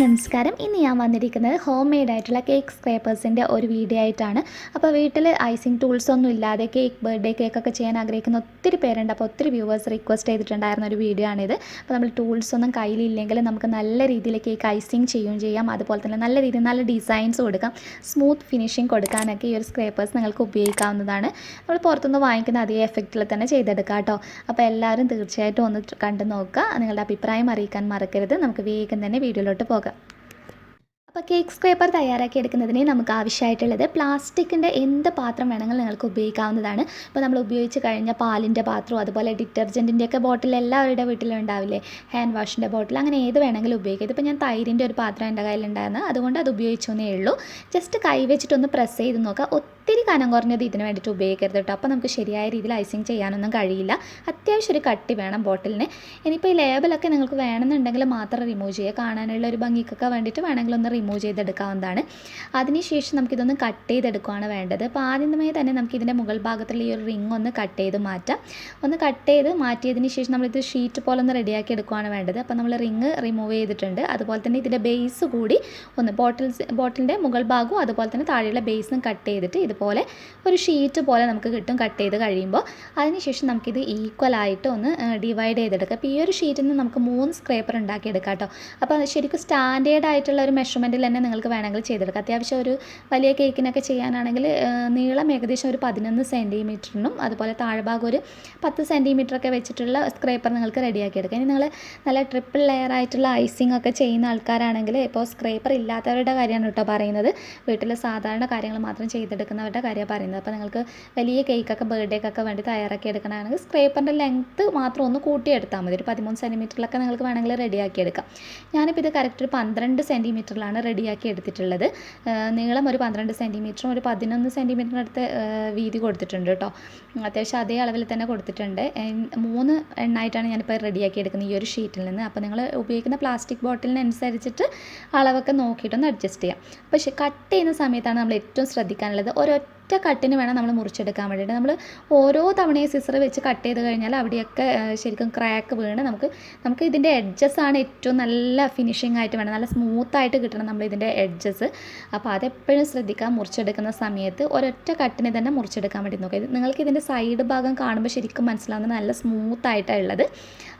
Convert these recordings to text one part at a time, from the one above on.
നമസ്കാരം. ഇന്ന് ഞാൻ വന്നിരിക്കുന്നത് ഹോം മെയ്ഡ് ആയിട്ടുള്ള കേക്ക് സ്ക്രേപ്പേഴ്സിൻ്റെ ഒരു വീഡിയോ ആയിട്ടാണ്. അപ്പോൾ വീട്ടിൽ ഐസിങ് ടൂൾസ് ഒന്നും ഇല്ലാതെ ബർത്ത്ഡേ കേക്കൊക്കെ ചെയ്യാൻ ആഗ്രഹിക്കുന്ന ഒത്തിരി പേരുണ്ട്. അപ്പോൾ ഒത്തിരി വ്യൂവേഴ്സ് റിക്വസ്റ്റ് ചെയ്തിട്ടുണ്ടായിരുന്ന ഒരു വീഡിയോ ആണിത്. അപ്പോൾ നമ്മൾ ടൂൾസ് ഒന്നും കയ്യിലില്ലെങ്കിൽ നമുക്ക് നല്ല രീതിയിൽ കേക്ക് ഐസിങ് ചെയ്യുകയും ചെയ്യാം. അതുപോലെ തന്നെ നല്ല രീതിയിൽ നല്ല ഡിസൈൻസ് കൊടുക്കാം, സ്മൂത്ത് ഫിനിഷിങ് കൊടുക്കാനൊക്കെ ഈ ഒരു സ്ക്രേപ്പേഴ്സ് നിങ്ങൾക്ക് ഉപയോഗിക്കാവുന്നതാണ്. നമ്മൾ പുറത്തുനിന്ന് വാങ്ങിക്കുന്ന അതേ എഫക്റ്റിൽ തന്നെ ചെയ്തെടുക്കാം കേട്ടോ. അപ്പോൾ എല്ലാവരും തീർച്ചയായിട്ടും ഒന്ന് കണ്ടു നോക്കുക. നിങ്ങളുടെ അഭിപ്രായം അറിയിക്കാൻ മറക്കരുത്. നമുക്ക് വേഗം തന്നെ വീഡിയോയിലോട്ട് പോകാം. അപ്പോൾ കേക്ക് സ്ക്രേപ്പർ തയ്യാറാക്കി എടുക്കുന്നതിന് നമുക്ക് ആവശ്യമായിട്ടുള്ളത് പ്ലാസ്റ്റിക്കിൻ്റെ എന്ത് പാത്രം വേണമെങ്കിലും നിങ്ങൾക്ക് ഉപയോഗിക്കാവുന്നതാണ്. ഇപ്പോൾ നമ്മൾ ഉപയോഗിച്ച് കഴിഞ്ഞ പാലിൻ്റെ പാത്രവും അതുപോലെ ഡിറ്റർജൻറ്റിൻ്റെയൊക്കെ ബോട്ടിൽ എല്ലാവരുടെ വീട്ടിലും ഉണ്ടാവില്ലേ, ഹാൻഡ് വാഷിൻ്റെ ബോട്ടിൽ, അങ്ങനെ ഏത് വേണമെങ്കിലും ഉപയോഗിക്കാം. ഇതിപ്പോൾ ഞാൻ തൈരിൻ്റെ ഒരു പാത്രം എൻ്റെ കയ്യിലുണ്ടായിരുന്നു, അതുകൊണ്ട് അത് ഉപയോഗിച്ചെന്നേ ഉള്ളൂ. ജസ്റ്റ് കൈ വെച്ചിട്ടൊന്ന് പ്രസ് ചെയ്ത് നോക്കുക. ഒത്തിരി കനം കുറഞ്ഞത് ഇതിന് വേണ്ടിയിട്ട് ഉപയോഗിക്കരുത് കേട്ടോ. അപ്പോൾ നമുക്ക് ശരിയായ രീതിയിൽ ഐസിങ് ചെയ്യാനൊന്നും കഴിയില്ല. അത്യാവശ്യം ഒരു കട്ടി വേണം ബോട്ടിലിന്. ഇനിയിപ്പോൾ ഈ ലേബലൊക്കെ നിങ്ങൾക്ക് വേണമെന്നുണ്ടെങ്കിൽ മാത്രം റിമൂവ് ചെയ്യുക. കാണാനുള്ള ഒരു ഭംഗിക്കൊക്കെ വേണ്ടിയിട്ട് വേണമെങ്കിൽ ഒന്ന് റിമൂവ് ചെയ്തെടുക്കാവുന്നതാണ്. അതിനുശേഷം നമുക്കിതൊന്ന് കട്ട് ചെയ്തെടുക്കുകയാണ് വേണ്ടത്. അപ്പോൾ ആദ്യമേ തന്നെ നമുക്കിതിൻ്റെ മുകൾ ഭാഗത്തുള്ള ഈ ഒരു റിങ് ഒന്ന് കട്ട് ചെയ്ത് മാറ്റാം. ഒന്ന് കട്ട് ചെയ്ത് മാറ്റിയതിന് ശേഷം നമ്മളിത് ഷീറ്റ് പോലെ ഒന്ന് റെഡിയാക്കി എടുക്കുകയാണ് വേണ്ടത്. അപ്പോൾ നമ്മൾ റിങ് റിമൂവ് ചെയ്തിട്ടുണ്ട്. അതുപോലെ തന്നെ ഇതിൻ്റെ ബേസ് കൂടി ഒന്ന് ബോട്ടിലിൻ്റെ മുകൾ ഭാഗവും അതുപോലെ തന്നെ താഴെയുള്ള ബേസും കട്ട് ചെയ്തിട്ട് ഇതുപോലെ ഒരു ഷീറ്റ് പോലെ നമുക്ക് കിട്ടും കട്ട് ചെയ്ത് കഴിയുമ്പോൾ. അതിനുശേഷം നമുക്കിത് ഈക്വലായിട്ട് ഒന്ന് ഡിവൈഡ് ചെയ്തെടുക്കാം. അപ്പോൾ ഈ ഒരു ഷീറ്റിൽ നിന്ന് നമുക്ക് 3 സ്ക്രേപ്പർ ഉണ്ടാക്കിയെടുക്കാം കേട്ടോ. അപ്പോൾ അത് ശരിക്കും സ്റ്റാൻഡേർഡ് ആയിട്ടുള്ള ഒരു മെഷർമെൻറ്റിൽ തന്നെ നിങ്ങൾക്ക് വേണമെങ്കിൽ ചെയ്തെടുക്കാം. അത്യാവശ്യം ഒരു വലിയ കേക്കിനൊക്കെ ചെയ്യാനാണെങ്കിൽ നീളം ഏകദേശം ഒരു 11 സെൻറ്റിമീറ്ററിനും അതുപോലെ താഴ്ഭാഗം ഒരു 10 സെൻറ്റിമീറ്ററൊക്കെ വെച്ചിട്ടുള്ള സ്ക്രേപ്പർ നിങ്ങൾക്ക് റെഡിയാക്കി എടുക്കാം. ഇനി നിങ്ങൾ നല്ല ട്രിപ്പിൾ ലെയർ ആയിട്ടുള്ള ഐസിങ് ഒക്കെ ചെയ്യുന്ന ആൾക്കാരാണെങ്കിൽ, ഇപ്പോൾ സ്ക്രേപ്പർ ഇല്ലാത്തവരുടെ കാര്യമാണ് കേട്ടോ പറയുന്നത്, വീട്ടിൽ സാധാരണ കാര്യങ്ങൾ മാത്രം ചെയ്തെടുക്കുന്നവരുടെ കാര്യമാണ് പറയുന്നത്. അപ്പോൾ നിങ്ങൾക്ക് വലിയ കേക്കൊക്കെ ബർത്ത്ഡേക്കൊക്കെ വേണ്ടി തയ്യാറാക്കി എടുക്കണമെങ്കിൽ സ്ക്രേപ്പറിൻ്റെ ലെങ്ത്ത് മാത്രം ഒന്ന് കൂട്ടിയെടുത്താൽ മതി. ഒരു 13 സെൻറ്റിമീറ്ററിലൊക്കെ നിങ്ങൾക്ക് വേണമെങ്കിൽ റെഡിയാക്കി എടുക്കാം. ഞാനിപ്പോൾ ഇത് കറക്റ്റ് ഒരു 12 സെൻറ്റിമീറ്ററിലാണ് റെഡിയാക്കി എടുത്തിട്ടുള്ളത്. നീളം ഒരു 12 സെൻറ്റിമീറ്ററും ഒരു 11 സെൻറ്റിമീറ്ററിനടുത്ത് വീതി കൊടുത്തിട്ടുണ്ട് കേട്ടോ. അത്യാവശ്യം അതേ അളവിൽ തന്നെ കൊടുത്തിട്ടുണ്ട്. 3 എണ്ണമായിട്ടാണ് ഞാനിപ്പോൾ റെഡിയാക്കി എടുക്കുന്നത് ഈ ഒരു ഷീറ്റിൽ നിന്ന്. അപ്പോൾ നിങ്ങൾ ഉപയോഗിക്കുന്ന പ്ലാസ്റ്റിക് ബോട്ടിലിനനുസരിച്ചിട്ട് അളവൊക്കെ നോക്കിയിട്ടൊന്ന് അഡ്ജസ്റ്റ് ചെയ്യാം. പക്ഷേ കട്ട് ചെയ്യുന്ന സമയത്താണ് നമ്മൾ ഏറ്റവും ശ്രദ്ധിക്കാനുള്ളത്. ഒരൊറ്റ കട്ടിന് വേണം നമ്മൾ മുറിച്ചെടുക്കാൻ വേണ്ടിയിട്ട്. നമ്മൾ ഓരോ തവണയും സിസർ വെച്ച് കട്ട് ചെയ്ത് കഴിഞ്ഞാൽ അവിടെയൊക്കെ ശരിക്കും ക്രാക്ക് വീണ് നമുക്ക് ഇതിൻ്റെ എഡ്ജസ് ആണ് ഏറ്റവും നല്ല ഫിനിഷിംഗ് ആയിട്ട് വേണം, നല്ല സ്മൂത്തായിട്ട് കിട്ടണം നമ്മൾ ഇതിൻ്റെ എഡ്ജസ്. അപ്പോൾ അതെപ്പോഴും ശ്രദ്ധിക്കാം. മുറിച്ചെടുക്കുന്ന സമയത്ത് ഒരൊറ്റ കട്ടിന് തന്നെ മുറിച്ചെടുക്കാൻ വേണ്ടി നോക്കുക. നിങ്ങൾക്ക് ഇതിൻ്റെ സൈഡ് ഭാഗം കാണുമ്പോൾ ശരിക്കും മനസ്സിലാവുന്നത് നല്ല സ്മൂത്തായിട്ടാണ് ഉള്ളത്.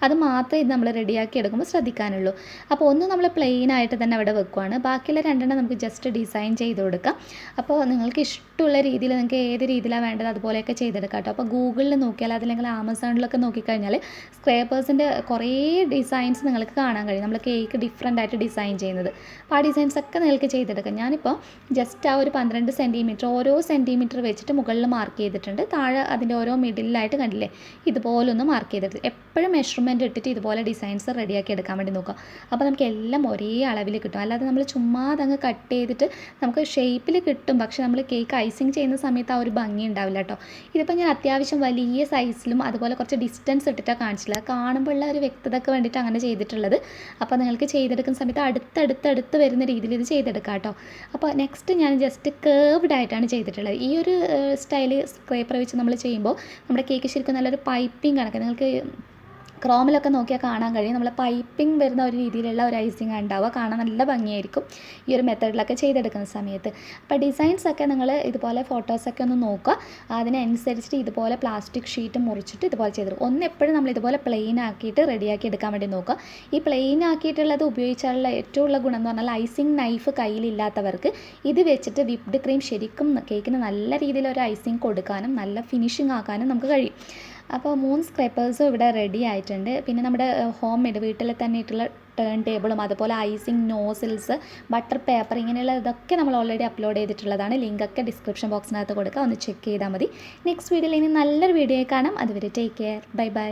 അത് മാത്രമേ ഇത് നമ്മൾ റെഡിയാക്കി എടുക്കുമ്പോൾ ശ്രദ്ധിക്കാനുള്ളൂ. അപ്പോൾ ഒന്ന് നമ്മൾ പ്ലെയിൻ ആയിട്ട് തന്നെ അവിടെ വെക്കുവാണ്. ബാക്കിയുള്ള 2 നമുക്ക് ജസ്റ്റ് ഡിസൈൻ ചെയ്ത് കൊടുക്കാം. അപ്പോൾ നിങ്ങൾക്ക് ഇഷ്ടമുള്ള രീതിയിൽ നിങ്ങൾക്ക് ഏത് രീതിയിലാണ് വേണ്ടത് അതുപോലെയൊക്കെ ചെയ്തെടുക്കാം കേട്ടോ. അപ്പോൾ ഗൂഗിളിൽ നോക്കിയാൽ അതല്ലെങ്കിൽ ആമസോണിലൊക്കെ നോക്കിക്കഴിഞ്ഞാൽ സ്ക്രേപ്പേഴ്സിൻ്റെ കുറേ ഡിസൈൻസ് നിങ്ങൾക്ക് കാണാൻ കഴിയും. നമ്മൾ കേക്ക് ഡിഫറെൻ്റ് ആയിട്ട് ഡിസൈൻ ചെയ്യുന്നത്. അപ്പോൾ ആ ഡിസൈൻസൊക്കെ നിങ്ങൾക്ക് ചെയ്തെടുക്കാം. ഞാനിപ്പോൾ ജസ്റ്റ് ആ ഒരു 12 സെൻറ്റിമീറ്റർ ഓരോ സെൻറ്റിമീറ്റർ വെച്ചിട്ട് മുകളിൽ മാർക്ക് ചെയ്തിട്ടുണ്ട്. താഴെ അതിൻ്റെ ഓരോ മിഡിലായിട്ട് കണ്ടില്ലേ, ഇതുപോലൊന്ന് മാർക്ക് ചെയ്തിട്ട് എപ്പോഴും മെഷർമെൻറ്റ് ഇട്ടിട്ട് ഇതുപോലെ ഡിസൈൻസ് റെഡിയാക്കി എടുക്കാൻ വേണ്ടി നോക്കാം. അപ്പോൾ നമുക്ക് എല്ലാം ഒരേ അളവിൽ കിട്ടും. അല്ലാതെ നമ്മൾ ചുമ്മാ അതങ്ങ് കട്ട് ചെയ്തിട്ട് നമുക്ക് ഷേപ്പിൽ കിട്ടും, പക്ഷേ നമ്മൾ കേക്ക് ഐസിങ് ചെയ്യുന്ന സമയത്ത് ആ ഒരു ഭംഗി ഉണ്ടാവില്ല കേട്ടോ. ഇതിപ്പോൾ ഞാൻ അത്യാവശ്യം വലിയ സൈസിലും അതുപോലെ കുറച്ച് ഡിസ്റ്റൻസ് ഇട്ടിട്ടാണ് കാണിച്ചില്ല. കാണുമ്പോൾ ഉള്ള ഒരു വ്യക്തതയ്ക്ക് വേണ്ടിയിട്ട് അങ്ങനെ ചെയ്തിട്ടുള്ളത്. അപ്പോൾ നിങ്ങൾക്ക് ചെയ്തെടുക്കുന്ന സമയത്ത് അടുത്തടുത്ത് വരുന്ന രീതിയിൽ ഇത് ചെയ്തെടുക്കാം കേട്ടോ. അപ്പോൾ നെക്സ്റ്റ് ഞാൻ ജസ്റ്റ് കേർവ്ഡ് ആയിട്ടാണ് ചെയ്തിട്ടുള്ളത്. ഈ ഒരു സ്റ്റൈൽ സ്ക്രേപ്പർ വെച്ച് നമ്മൾ ചെയ്യുമ്പോൾ നമ്മുടെ കേക്ക് ശരിക്കും നല്ലൊരു പൈപ്പിംഗ് കണക്ക് നിങ്ങൾക്ക് ക്രോമിലൊക്കെ നോക്കിയാൽ കാണാൻ കഴിയും. നമ്മൾ പൈപ്പിംഗ് വരുന്ന ഒരു രീതിയിലുള്ള ഒരു ഐസിങ് ഉണ്ടാവുക, കാണാൻ നല്ല ഭംഗിയായിരിക്കും ഈ ഒരു മെത്തേഡിലൊക്കെ ചെയ്തെടുക്കുന്ന സമയത്ത്. അപ്പോൾ ഡിസൈൻസൊക്കെ നിങ്ങൾ ഇതുപോലെ ഫോട്ടോസൊക്കെ ഒന്ന് നോക്കുക. അതിനനുസരിച്ചിട്ട് ഇതുപോലെ പ്ലാസ്റ്റിക് ഷീറ്റ് മുറിച്ചിട്ട് ഇതുപോലെ ചെയ്തെടുക്കും. ഒന്ന് എപ്പോഴും നമ്മൾ ഇതുപോലെ പ്ലെയിൻ ആക്കിയിട്ട് റെഡിയാക്കി എടുക്കാൻ വേണ്ടി നോക്കുക. ഈ പ്ലെയിൻ ആക്കിയിട്ടുള്ളത് ഉപയോഗിച്ചാലുള്ള ഏറ്റവും ഉള്ള ഗുണം എന്ന് പറഞ്ഞാൽ ഐസിങ് നൈഫ് കയ്യിലില്ലാത്തവർക്ക് ഇത് വെച്ചിട്ട് വിപ്ഡ് ക്രീം ശരിക്കും കേക്കിന് നല്ല രീതിയിൽ ഒരു ഐസിങ് കൊടുക്കാനും നല്ല ഫിനിഷിങ് ആക്കാനും നമുക്ക് കഴിയും. അപ്പോൾ 3 സ്ക്രേപ്പേഴ്സും ഇവിടെ റെഡി ആയിട്ടുണ്ട്. പിന്നെ നമ്മുടെ ഹോം മെയ്ഡ് വീട്ടിൽ തന്നെ ഇട്ടുള്ള ടേൺ ടേബിളും അതുപോലെ ഐസിങ് നോസിൽസ്, ബട്ടർ പേപ്പർ, ഇങ്ങനെയുള്ള ഇതൊക്കെ നമ്മൾ ഓൾറെഡി അപ്ലോഡ് ചെയ്തിട്ടുള്ളതാണ്. ലിങ്കൊക്കെ ഡിസ്ക്രിപ്ഷൻ ബോക്സിനകത്ത് കൊടുക്കുക, ഒന്ന് ചെക്ക് ചെയ്താൽ മതി. നെക്സ്റ്റ് വീഡിയോയിൽ ഇനി നല്ലൊരു വീഡിയോ കാണാം. അതുവരെ ടേക്ക് കെയർ, ബൈ ബൈ.